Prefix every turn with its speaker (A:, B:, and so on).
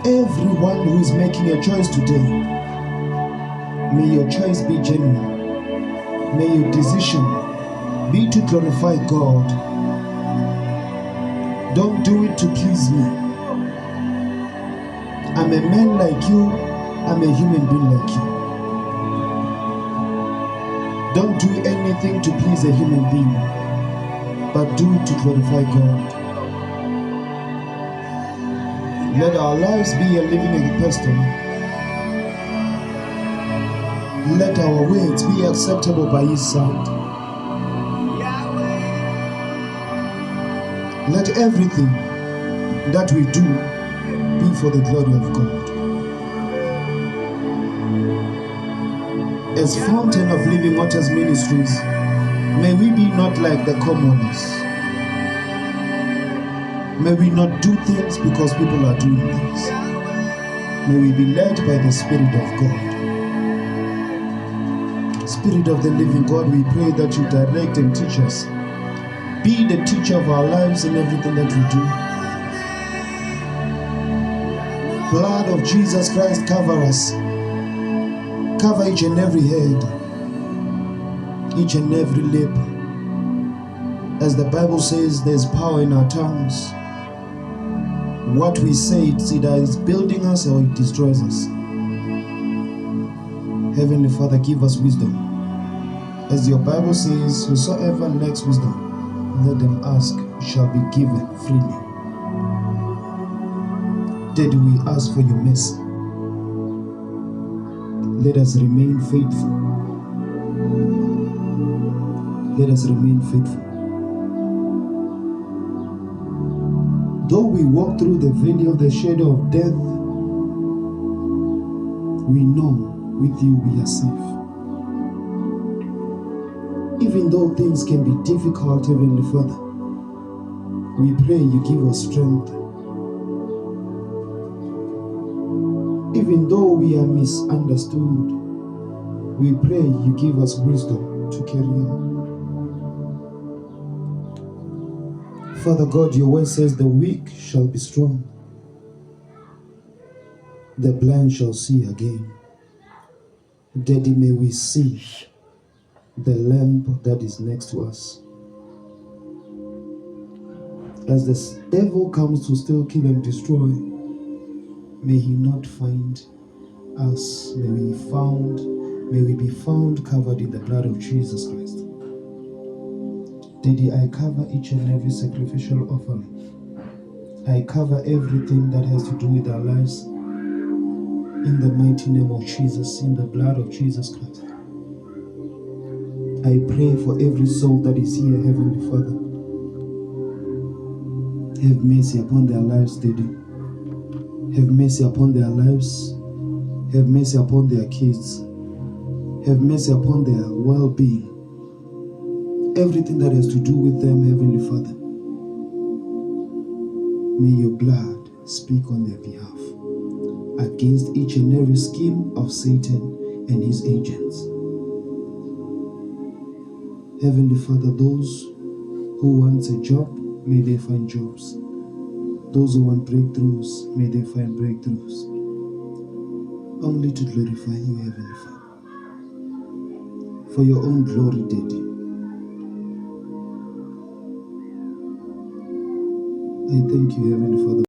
A: Everyone who is making a choice today, may your choice be genuine. May your decision be to glorify God. Don't do it to please me. I'm a man like you. I'm a human being like you. Don't do anything to please a human being, but do it to glorify God. Let our lives be a living epistle. Let our words be acceptable by His sight. Let everything that we do be for the glory of God. As Fountain of Living Waters Ministries, may we be not like the commoners. May we not do things because people are doing things. May we be led by the Spirit of God. Spirit of the living God, we pray that you direct and teach us. Be the teacher of our lives in everything that we do. Blood of Jesus Christ, cover us. Cover each and every head, each and every lip. As the Bible says, there's power in our tongues. What we say, it's either building us or it destroys us. Heavenly Father, give us wisdom. As your Bible says, whosoever lacks wisdom, let them ask, shall be given freely. Daddy, we ask for your mercy. Let us remain faithful. Let us remain faithful. Though we walk through the valley of the shadow of death, we know with you we are safe. Even though things can be difficult, Heavenly Father, we pray you give us strength. Even though we are misunderstood, we pray you give us wisdom to carry on. Father God, your word says the weak shall be strong. The blind shall see again. Daddy, may we see the lamp that is next to us. As the devil comes to steal, kill, and destroy, may he not find us. May we be found covered in the blood of Jesus Christ. Daddy, I cover each and every sacrificial offering. I cover everything that has to do with our lives in the mighty name of Jesus, in the blood of Jesus Christ. I pray for every soul that is here, Heavenly Father. Have mercy upon their lives, Daddy. Have mercy upon their lives. Have mercy upon their kids. Have mercy upon their well-being. Everything that has to do with them, Heavenly Father. May your blood speak on their behalf against each and every scheme of Satan and his agents. Heavenly Father, those who want a job, may they find jobs. Those who want breakthroughs, may they find breakthroughs. Only to glorify you, Heavenly Father. For your own glory, Daddy. I thank you, Heavenly Father.